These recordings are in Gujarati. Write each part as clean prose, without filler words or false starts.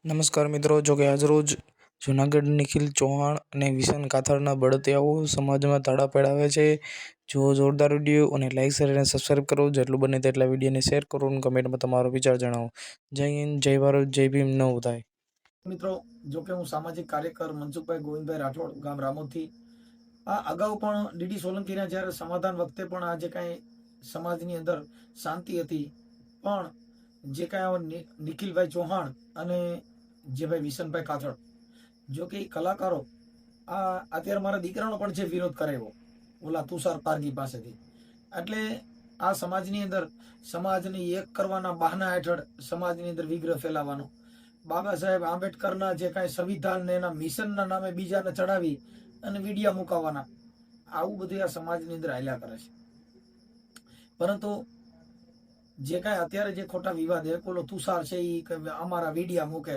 નમસ્કાર મિત્રો, જો કે આજરોજ જૂનાગઢ નિખિલ ચૌહાણ અને વિશન કાથડના બળતિયાઓ સમાજમાં તાળા પડાવે છે. જો જોરદાર વિડીયો અને લાઈક શેર અને સબસ્ક્રાઈબ કરો. જેટલું બને તેટલા વિડીયોને શેર કરો અને કમેન્ટમાં તમારો વિચાર જણાવો. જય હિન્દ, જય ભારત, જય ભીમ. ન ઉધાય મિત્રો, જો કે હું સામાજિક કાર્યકર મનસુખભાઈ ગોવિંદભાઈ રાઠોડ, ગામ રામોદથી. આ અગાઉ પણ ડીડી સોલંકીના જ્યારે સમાધાન વખતે પણ આ જે કાંઈ સમાજની અંદર શાંતિ હતી, પણ જે કાંઈ નિખિલભાઈ ચૌહાણ અને જે ભાઈ વિશનભાઈ કાથડ, જો કે કલાકારો અત્યારે મારા દીકરાનો પણ છે વિરોધ કરાવ્યો ઓલા તુષાર પારગી પાસેથી. એટલે આ સમાજની અંદર સમાજને એક કરવાના બહાના હેઠળ સમાજની અંદર વિગ્રહ ફેલાવવાનો, બાબા સાહેબ આંબેડકરના જે કાંઈ સંવિધાન ને એના મિશનના નામે બીજાને ચડાવી અને વિડિયા મુકાવવાના, આવું બધું આ સમાજની અંદર હાલ્યા કરે છે. પરંતુ જે કાંઈ અત્યારે જે ખોટા વિવાદ એ ઓલો તુષાર છે એ અમારા વિડિયા મૂકે,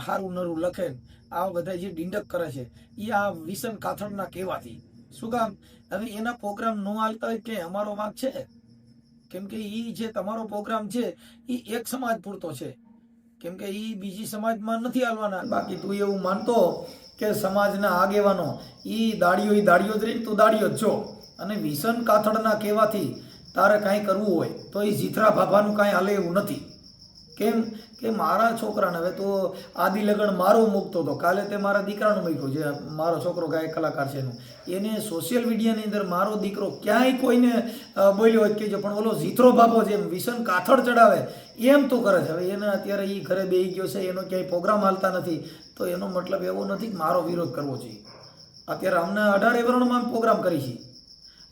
હારું નરું લખે, આ બધા જે ડિંડક કરે છે એ આ વિશન કાથડના કહેવાથી. શું કામ? હવે એના પ્રોગ્રામ ન હાલતા હોય કે અમારો વાંક છે? કેમ કે એ જે તમારો પ્રોગ્રામ છે એ એક સમાજ પૂરતો છે, કેમ કે એ બીજી સમાજમાં નથી હાલવાના. બાકી તું એવું માનતો કે સમાજના આગેવાનો દાડીઓ જ રહીને તું દાડીઓ જ છો, અને વિશન કાથડના કહેવાથી તારે કાંઈ કરવું હોય તો એ જીથરા ભાભાનું કાંઈ હાલે એવું નથી. કેમ કે મારા છોકરાને હવે તો આદિ લગન મારો મૂકતો હતો, કાલે તે મારા દીકરાનું મૂક્યું, જે મારો છોકરો ગાયક કલાકાર છે એનું. એને સોશિયલ મીડિયાની અંદર મારો દીકરો ક્યાંય કોઈને બોલ્યો હોય કે પણ ઓલો જીથરો બાબો જેમ વિશન કાથડ ચડાવે એમ તો કરે છે. હવે એને અત્યારે એ ઘરે બેસી ગયો છે, એનો ક્યાંય પ્રોગ્રામ હાલતા નથી, તો એનો મતલબ એવો નથી કે મારો વિરોધ કરવો જોઈએ. અત્યારે અમને 18 વર્ણમાં પ્રોગ્રામ કરી છે,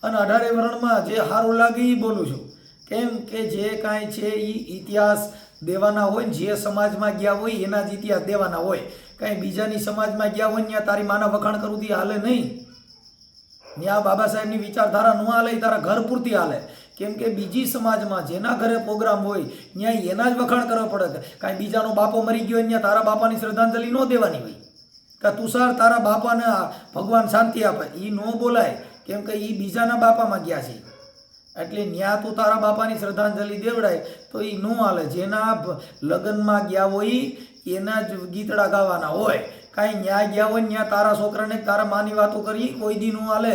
અને 18 વર્ણમાં જે સારું લાગે એ બોલું છું. કેમ કે જે કાંઈ છે એ ઇતિહાસ દેવાના હોય ને, જે સમાજમાં ગયા હોય એના જ ઇતિહાસ દેવાના હોય. કાંઈ બીજાની સમાજમાં ગયા હોય ત્યાં તારી માના વખાણ કરવું તે હાલે નહીં. ત્યાં બાબા સાહેબની વિચારધારા ન હાલે, તારા ઘર પૂરતી હાલે. કેમ કે બીજી સમાજમાં જેના ઘરે પ્રોગ્રામ હોય ત્યાં એના જ વખાણ કરવા પડે. કાંઈ બીજાનો બાપો મરી ગયો ત્યાં તારા બાપાની શ્રદ્ધાંજલિ ન દેવાની હોય. કે તુષાર તારા બાપાને ભગવાન શાંતિ આપે, એ ન બોલાય, કેમ કે એ બીજાના બાપામાં ગયા છે. એટલે ન્યા તું તારા બાપાની શ્રદ્ધાંજલિ દેવડાય તો એ ન હાલે. જેના લગ્નમાં ગયા હોય એના જ ગીતડા ગાવાના હોય. કાંઈ ન્યા ગયા હોય ત્યાં તારા છોકરાને તારા માની વાતો કરી કોઈ દી ન હાલે.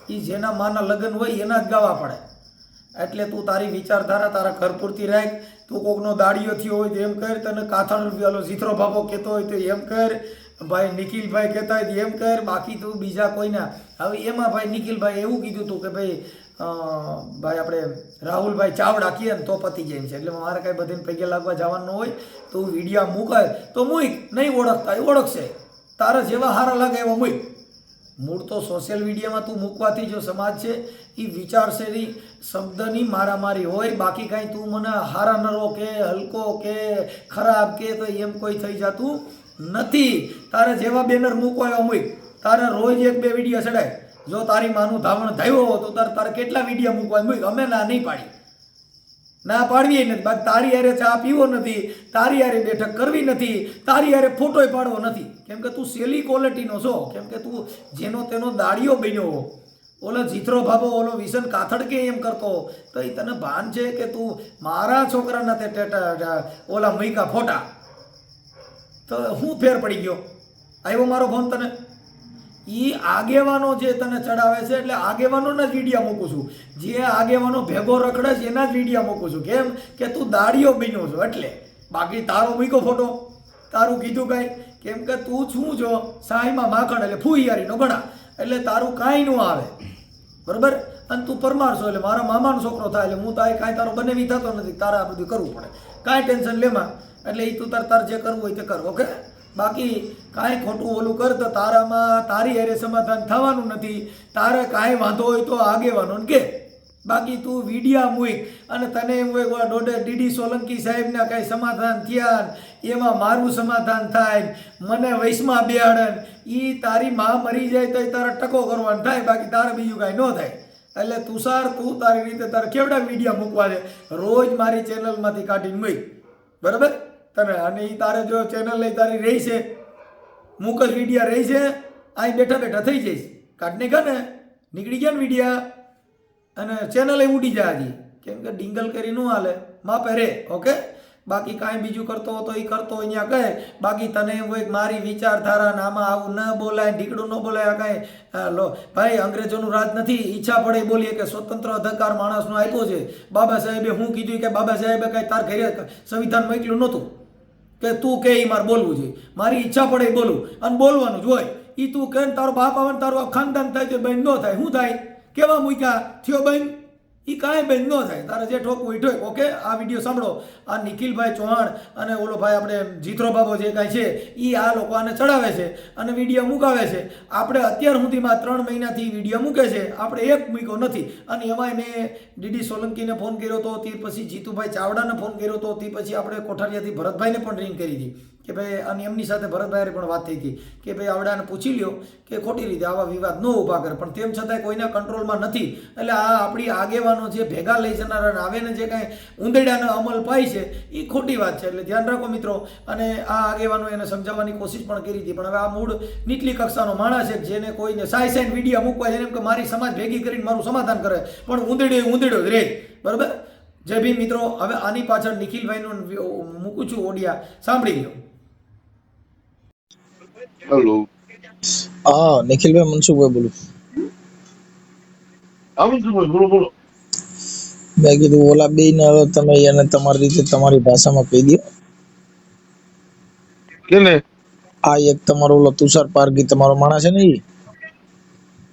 એ જેના માના લગ્ન હોય એના જ ગાવા પડે. એટલે તું તારી વિચારધારા તારા ઘર પૂરતી રાખ. તું કોકનો દાડીઓ થયો હોય તો એમ કર, તને કાથડ ઓલો જીથરો બાપો કહેતો હોય તો એમ કર, ભાઈ નિખિલભાઈ કહેતા હોય તો એમ કર. બાકી તું બીજા કોઈના હવે એમાં ભાઈ નિખિલભાઈ એવું કીધું હતું કે ભાઈ આપણે રાહુલભાઈ ચાવડા કહીએ ને તો પતી જાય છે. એટલે મારે કાંઈ બધાને પૈકે લાગવા જવાનું હોય તો વિડીયા મૂકાય તો મૂક, નહીં ઓળખતા એ ઓળખશે, તારા જેવા હારા લાગે એવા મૂક. મૂળ તો સોશિયલ મીડિયામાં તું મૂકવાથી જો સમાજ છે એ વિચારશે નહીં, શબ્દની મારામારી હોય. બાકી કાંઈ તું મને હારા નરો કે હલકો કે ખરાબ કે તો એમ કોઈ થઈ જતું નથી. તારે જેવા બેનર મૂકવા એવા મૂક. તારે રોજ 1-2 વિડીયો ચડાય. જો તારી માનું ધાવણ થયો તો તારે કેટલા વિડીયો મૂકવા મૂક. અમે ના નહીં પાડી, ના પાડવી નથી. બાકી તારી હારે ચા પીવો નથી, તારી હારે બેઠક કરવી નથી, તારી હારે ફોટોય પાડવો નથી. કેમ કે તું સેલી ક્વોલિટીનો છો. કેમ કે તું જેનો તેનો દાડિયો બન્યો, ઓલો જીથરો ભાભો ઓલો વિશન કાથડ કે એમ કરતો, તો એ તને ભાન છે કે તું મારા છોકરાના તે ઓલા મૂકા ફોટા, તો હું ફેર પડી ગયો? આવ્યો મારો ફોન તને? એ આગેવાનો જે તને ચડાવે છે એટલે આગેવાનોના જ વિડીયા મૂકું છું. જે આગેવાનો ભેગો રખડે છે એના જ વિડીયા મૂકું છું. કેમ કે તું દાડીઓ બન્યો છો એટલે. બાકી તારો મૂક્યો ફોટો, તારું કીધું કાંઈ. કેમ કે તું શું છો, સાહીમાં માખણ એટલે ફૂહિયારીનો ગણા, એટલે તારું કાંઈ ન આવે, બરાબર. અને તું પરમાર છો એટલે મારા મામાનો છોકરો થાય એટલે હું તારે કાંઈ તારો બનેવી થતો નથી, તારે આ બધું કરવું પડે. કાંઈ ટેન્શન લેમાં, એટલે એ તું તાર જે કરવું હોય તે કર, ઓકે. બાકી કાંઈ ખોટું ઓલું કર તો તારામાં તારી હારે સમાધાન થવાનું નથી. તારે કાંઈ વાંધો હોય તો આગેવાનો કે. બાકી તું વિડીયા મૂક અને તને એમ હોય ડીડી સોલંકી સાહેબના કાંઈ સમાધાન થયા, એમાં મારું સમાધાન થાય, મને વૈશમાં બેહાડે, એ તારી માં મરી જાય તો એ તારા ટકો કરવાનું થાય. બાકી તારે બીજું કાંઈ ન થાય. એટલે તુષાર, તું તારી રીતે તારે કેવડા વિડીયા મૂકવા છે રોજ મારી ચેનલમાંથી કાઢીને મૂક, બરાબર તને. અને એ તારે જો ચેનલ લઈ તારી રહી છે, મૂક જ વિડીયા રહી છે, અહીં બેઠા બેઠા થઈ જઈશ. કાઢને કા ને નીકળી ગયા ને વિડીયા, અને ચેનલ એ ઉડી જાય હજી. કેમ કે ડિંગલ કરી ન હાલે, માપે રે, ઓકે. બાકી કાંઈ બીજું કરતો હોય તો એ કરતો હોય અહીંયા કહે. બાકી તને એમ હોય કે મારી વિચારધારા ને આમાં આવું ન બોલાય, ઢીકડું ન બોલાય. આ કાંઈ લો ભાઈ, અંગ્રેજોનું રાજ નથી. ઈચ્છા પડે બોલીએ કે સ્વતંત્ર અધિકાર માણસનો આપ્યો છે. બાબા સાહેબે હું કીધું કે બાબા સાહેબે કાંઈ તાર ઘરે સંવિધાન મોકલ્યું નહોતું કે તું કે મારે બોલવું જોઈએ. મારી ઈચ્છા પડે એ બોલું અને બોલવાનું જ હોય. એ તું કે તારો બાપ આવે ને તારું ખાનદાન થાય તો બેન ન થાય. શું થાય? કેવા મૂક્યા થયો બેન? એ કાંઈ બેન ન થાય. તારે જે ઠોકવું એ ઠોક. ઓકે, આ વિડીયો સાંભળો. આ નિખિલભાઈ ચૌહાણ અને ઓલો ભાઈ આપણે જીતરો બાબો જે કાંઈ છે એ આ લોકો આને ચડાવે છે અને વિડીયો મુકાવે છે. આપણે અત્યાર સુધીમાં 3 મહિનાથી વિડીયો મૂકે છે, આપણે એક મૂક્યો નથી. અને એમાંય મેં ડીડી સોલંકીને ફોન કર્યો હતો, તે પછી જીતુભાઈ ચાવડાને ફોન કર્યો હતો, તે પછી આપણે કોઠારિયાથી ભરતભાઈને પણ રિંગ કરી હતી કે ભાઈ, અને એમની સાથે ભરતભાઈ પણ વાત થઈ હતી કે ભાઈ આવડાને પૂછી લ્યો કે ખોટી રીતે આવા વિવાદ ન ઊભા કરે. પણ તેમ છતાંય કોઈના કંટ્રોલમાં નથી. એટલે આ આપણી આગેવાનો જે ભેગા લઈ જનારા આવે ને જે કાંઈ ઉંદેડાનો અમલ પાય છે એ ખોટી વાત છે. એટલે ધ્યાન રાખો મિત્રો. અને આ આગેવાનો એને સમજાવવાની કોશિશ પણ કરી હતી, પણ હવે આ મૂળ નીચલી કક્ષાનો માણસ છે જેને કોઈને સાઈ વિડીયો મૂકવા છે એમ કે મારી સમાજ ભેગી કરીને મારું સમાધાન કરે, પણ ઉંદેડો જ રહે. બરાબર? જય ભીમ મિત્રો. હવે આની પાછળ નિખિલભાઈનું મૂકું છું ઓડિયા, સાંભળી લો. હેલો. હા, નિખિલભાઈ મનસુખભાઈ બોલું. બોલો બોલો. મેં કીધું ઓલા બે ને હવે તમે એને તમારી રીતે તમારી ભાષામાં કહી દો. કેને? આ એક તમારો ઓલો તુષાર પારગી તમારો માણસ છે ને ઈ?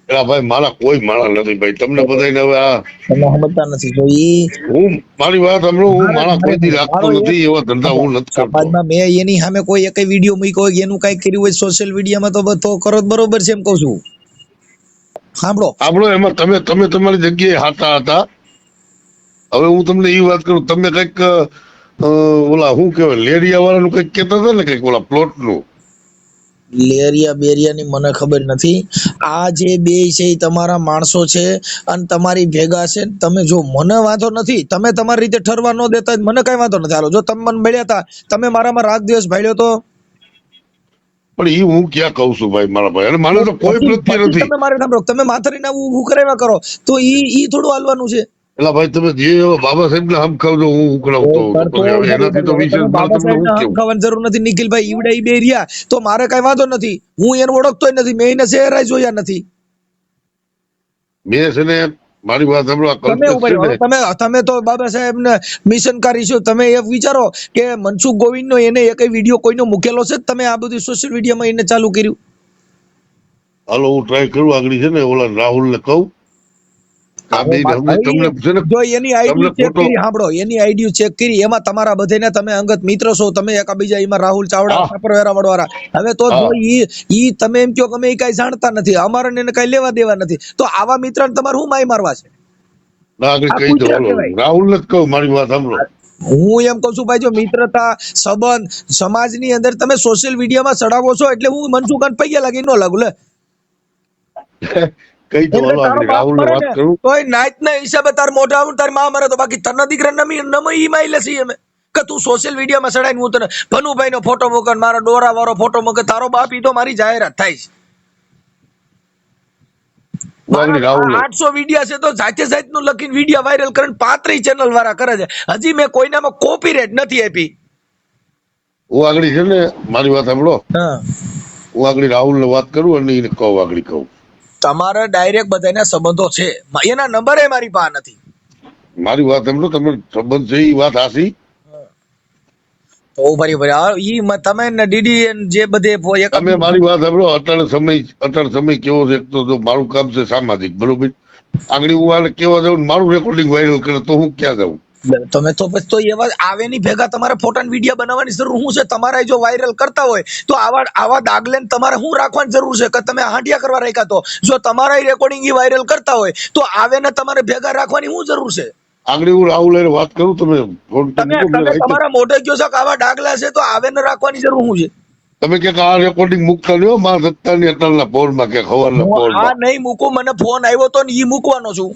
એલા ભાઈ, મારા કોઈ માણસ નથી ભાઈ. તમને બધાને હવે આ તમે સમજતા નથી. તો ઈ હું મારી વાત સાંભળો, હું માણસ કોઈથી રાખતો નથી. એવા ધંધા હું નથી કરતો. સમાજમાં મેં એની સામે કોઈ એક વિડીયો મૂક્યો હોય, એનું કઈ કર્યું હોય સોશિયલ મીડિયામાં તો કરો બરોબર છે એમ કહું છું. સાંભળો, એમાં તમે તમારી જગ્યાએ હાતા હતા. હવે હું તમને એ વાત કરું, તમે કઈક ઓલા શું કેવાય લેરિયા વાળાનું કઈક કેતા હતા ને, કઈક ઓલા પ્લોટ નું. લેરિયા બેરિયાની મને ખબર નથી. આ જે બે છે એ તમારા માણસો છે અને તમારી ભેગા છે. તમે જો મને વાંધો નથી, તમે તમારી રીતે ઠરવા ન દેતા મને કઈ વાંધો નથી. હાલો, જો તમે મને મળ્યા હતા, તમે મારામાં રાગ દિવસ ભાડ્યો તો, પણ એ હું ક્યાં કઉ છું ભાઈ મારા ભાઈ, અને મારે તો કોઈ પ્રત્યે નથી. તમે મારે સાંભળો, તમે માથારીને હું કરાવ્યા કરો તો ઈ થોડું હાલવાનું છે. એટલે ભાઈ તમે જે બાબા સાહેબ ને હમ ખાવજો, હું ઉકળાવતો એનાથી તો વિશેષ મારે તમને હું કેવું. ખાવાની જરૂર નથી નિખિલભાઈ. ઈવડા ઈ બે રહ્યા તો મારે કઈ વાંધો નથી. હું એને ઓળખતોય નથી, મેં એને શહેરાય જોયા નથી. મેં છે ને મારી વાત સાંભળો, તમે તો બાબા સાહેબ ને મિશનકારી છો. તમે એ વિચારો કે મનસુખ ગોવિંદ નો એને એક વિડીયો કોઈનો મૂકેલો છે? તમે આ બધું સોશિયલ મીડિયામાં એને ચાલુ કર્યું? હાલો, હું ટ્રાય કરું. આગળ છે ને ઓલા રાહુલ ને કહું. જો એની આઈડી ચેક કરી, સાંભળો, એની આઈડી ચેક કરી, એમાં તમારા બધાને તમે અંગત મિત્ર છો, તમે એકબીજા એમાં રાહુલ ચાવડા વેરાવળ વાળા. હવે તો ઈ તમે એમ કહો કે અમે કઈ જાણતા નથી, અમારે એને કઈ લેવા દેવા નથી, તો આવા મિત્ર તમારે શું માય મારવા છે? રાહુલ ને કહું મારી વાત સાંભળો. હું એમ કઉ છું ભાઈ, જો મિત્રતા સંબંધ સમાજની અંદર તમે સોશિયલ મીડિયામાં ચડાવો છો એટલે હું મનસુખાન પૈયા લાગી ન લાગુ લે. હિસાબે તાર મોઢા તારી માં મરે તો બાકી તને દીકરા નમી માઈ લેસી અમે કે તું સોશિયલ મીડિયામાં ચડાઈને હું તને ભનુભાઈ નો ફોટો મૂકે, મારા ડોરા વાળો ફોટો મૂકે, તારો બાપ ઈ તો મારી જાહેરાત થાય છે. 800 વિડિયા છે તો જાતે નું લખીને વિડિયા વાયરલ કરીને 35 ચેનલ વાળા કરે છે. હજી મેં કોઈનામાં કોપીરાઈટ નથી આપી. હું આગળ છે ને મારી વાત સાંભળો, હું આગળ રાહુલ ને વાત કરું અને એને કહું આગળ કહું. તમારે ડાયરેક્ટ બધાના સંબંધો છે, એના નંબર મારી પાસે નથી. મારી વાત સાંભળો, તમે સંબંધ છે એ વાત હાસી. તમે ડીડી જે બધે તમે મારી વાત સાંભળો. અત્યારે સમય કેવો છે? તો મારું કામ છે સામાજિક, બરોબર? આગળ હું આને કેવા જાઉં, મારું રેકોર્ડિંગ વાયરલ કરે તો હું ક્યાં જાઉં? તમે તો પછી તો એવા આવે ની ભેગા તમારે ફોટા વિડીયો બનાવવાની જરૂર શું છે? તમારે જો વાયરલ કરતા હોય તો આવા દાગલે તમારે શું રાખવાની જરૂર છે કે તમે હાંડિયા કરવા રાખ્યા? તો જો તમારા રેકોર્ડિંગ વાયરલ કરતા હોય તો આવે ને તમારે ભેગા રાખવાની શું જરૂર છે? આગળ હું રાહુલ વાત કરું, તમે તમારા મોઢે કયો છો કે આવા ડાગલા છે તો આવે ને રાખવાની જરૂર શું છે? તમે કે આ રેકોર્ડિંગ મૂકતા લ્યો મારા સત્તાની અટલના પોરમાં કે ખબરના પોરમાં. હા, નહીં મૂકું. મને ફોન આવ્યો તો ને ઈ મૂકવાનો છું.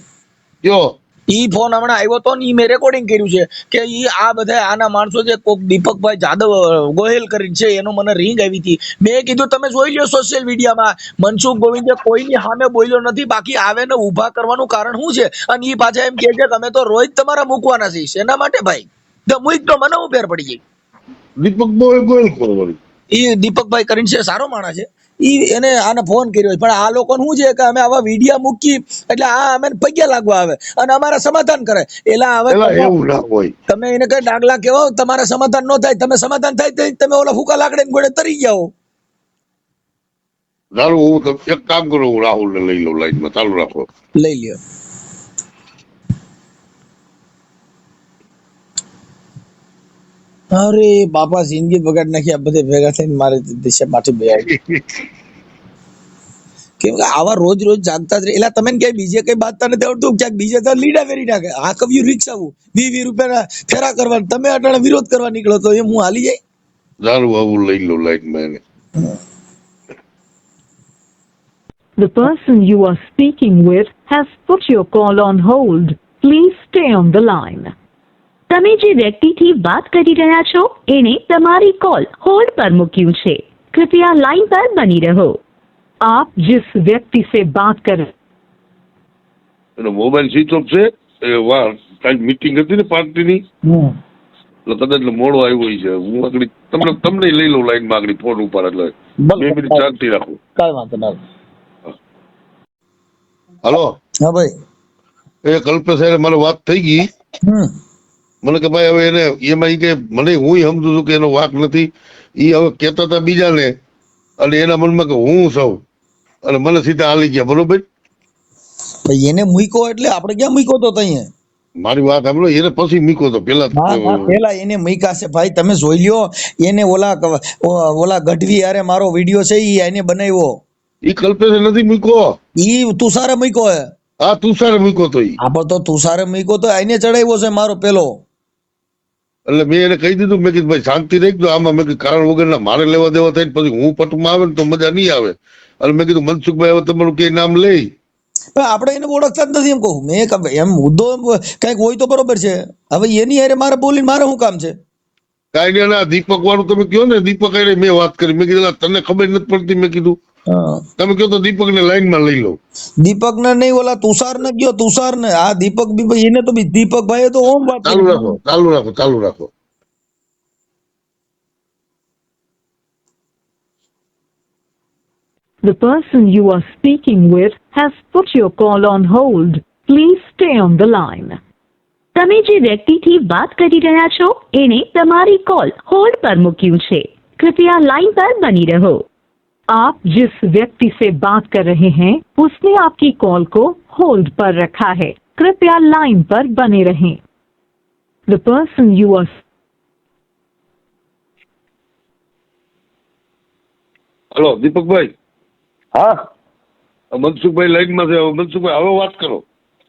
કયો ઈ ફોન હમણાં આવ્યો તો ને ઈ મેં રેકોર્ડિંગ કર્યું છે કે ઈ આ બધા આના માણસો છે, કોક દીપકભાઈ જાદવ ગોહિલ કરીને છે, એનો મને રિંગ આવી હતી. મેં કીધું તમે જોઈ લ્યો સોશિયલ મીડિયામાં, મનસુખ ગોવિંદે કોઈની સામે બોલ્યો નથી, બાકી આવે ને ઉભા કરવાનું કારણ શું છે? અને ઈ પાછા એમ કે છે તમે તો રોજ તમારા મૂકવાના છે. એના માટે ભાઈ તો મુઈક તો મને ઉપેર પડી ગઈ. દીપક ગોયલ કરો વળી. એ દીપકભાઈ કરીને છે, સારો માણસ છે. એને આને ફોન કર્યો પણ આ લોકો શું છે કે અમે આવા વિડીયો મૂકી એટલે આ અમે પગ્યા લાગવા આવે અને અમારા સમાધાન કરે. એલા હવે એલા એવું ના હોય. તમે એને કઈ ડાગલા કેવો, તમારા સમાધાન ન થાય, તમે સમાધાન થાય તો તમે ઓલા ફૂકા લાકડે ગોળે તરી જાઓ. દારૂ હું એક કામ કરું, હું રાહુલ ને લઈ લઉં લાઈનમાં, ચાલુ રાખો. લઈ લ્યો. અરે બાપા જિંદગી બગાડ નાખી આ બધે ભેગા થઈને મારે દિશા માથી બે કેમ કે આવા રોજ રોજ જાગતા જ રહે. એટલે તમને ક્યાંય બીજે કઈ બાતતા નથી આવડતું, ક્યાંક બીજે તો લીડા વેરી નાખે. આ કવિયું રિક્ષ આવું 20 રૂપિયા ફેરા કરવા, તમે અટાણે વિરોધ કરવા નીકળો તો એમ હું હાલી જાય. દારૂ આવું લઈ લઉં લાઈનમાં એને. The person you are speaking with has put your call on hold. Please stay on the line. તમે જે વ્યક્તિથી વાત કરી રહ્યા છો એને તમારી કોલ હોલ્ડ પર મૂક્યું છે. कृपया लाइन पर बनी रहो. आप जिस व्यक्ति से बात कर એનો મોબાઈલ સ્વિચ ઓફ છે. એ વાર કાંઈક મીટિંગ હતી ને પાર્ટીની, એટલે કદાચ મોડો આવ્યો છે. હું આગળ તમને લઈ લઉં લાઈનમાં આગળ ફોન ઉપર, એટલે 2 મિનિટ શાંતિ રાખો. કાંઈ વાંધો ના. હાલો. હા ભાઈ. એ કલ્પેશ હારે મારે વાત થઈ ગઈ. મને કે ભાઈ હવે એને એમાં ઈ કે મને હું સમજુ છું કે એનો વાંક નથી. ઈ હવે કહેતા હતા બીજાને અને એના મનમાં કે હું સૌ, અને મને સીધા હાલી ગયા. બરોબર, ભાઈ એને મૂક્યો એટલે આપણે ક્યાં મૂક્યો તો તઈએ? મારી વાત સાંભળો, એને પછી મૂક્યો તો પેલા. પેલા એને મૂક્યા છે ભાઈ, તમે જોઈ લ્યો. એને ઓલા ગઢવી યારે મારો વિડીયો છે ઈ એને બનાવ્યો. ઈ કલ્પેશ નથી મૂક્યો, ઈ તુષારે મૂક્યો હે. હા તુષારે મૂક્યો તો. ઈ આપણે તો તુષારે મૂક્યો તો એને ચડાવ્યો છે મારો પેલો. એટલે મેં એને કહી દીધું, મેં કીધું ભાઈ શાંતિ રાખજો આમાં. મેં કીધું કારણ વગરના મારે લેવા દેવા થાય ને પછી હું પટમાં આવે ને તો મજા નહીં આવે. અને મેં કીધું મનસુખભાઈ હવે તમારું કઈ નામ લઈ, પણ આપણે એને ઓળખતા જ નથી એમ કહું મેં. એમ મુદ્દો કઈક હોય તો બરોબર છે. હવે એની હારે મારે બોલીને મારે શું કામ છે? કાંઈ નહીં. ના દીપક વાળું તમે કહો ને, દીપક હારે મેં વાત કરી. મેં કીધું તને ખબર નથી પડતી. મેં કીધું તમે કહો તો દીપક ને લાઈન માં લઈ લો. દીપક ને નહીં, ઓલા તુષાર ને કયો. તુષાર ને આ દીપક એને તો દીપક ભાઈ તો ઓમ વાત. ચાલુ રાખો, ચાલુ રાખો, ચાલુ રાખો. The person you are speaking with has put your call on hold. Please stay on the line. તમે જે વ્યક્તિથી વાત કરી રહ્યા છો એને તમારી કોલ હોલ્ડ પર મૂક્યું છે. कृपया लाइन पर बनी रहो. आप जिस व्यक्ति से बात कर रहे हैं उसने आपकी कॉल को होल्ड पर रखा है. कृपया लाइन पर बने रहें. The person you are hello દીપકભાઈ. હા મનસુખભાઈ લાઈનમાં છે. મનસુખભાઈ હવે વાત કરો.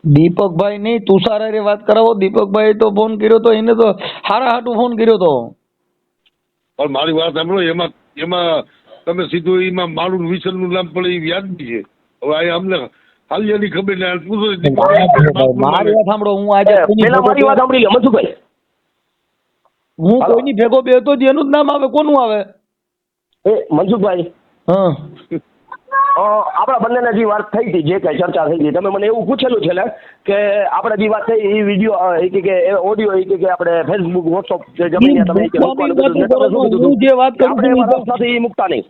દીપકભાઈ નહીં, તુષાર હારે વાત કરાવો. દીપકભાઈ તો ફોન કર્યો તો, એને તો હારા હાટું ફોન કર્યો તો. પણ મારી વાત સાંભળો, એમાં તમે સીધું એમાં મારું વિસન નું નામ પડે એ વ્યાજબી છે. હવે આ અમને હાલિયાની ખબર ને પૂછો. મારી વાત સાંભળો, હું આજે મારી વાત સાંભળી લો મનસુખભાઈ. હું કોઈની ભેગો બેહતો જ એનું જ નામ આવે. કોનું આવે? એ મનસુખભાઈ, હા આપણા બંનેને જે વાત થઈ હતી, જે કઈ ચર્ચા થઈ હતી, તમે મને એવું પૂછેલું છે ને કે આપણે જે વાત થઈ એ વિડીયો કે ઓડિયો કે આપણે ફેસબુક વોટ્સઅપ જે જમીને તમે જે વાત કરું સાથે એ મૂકતા નહીં.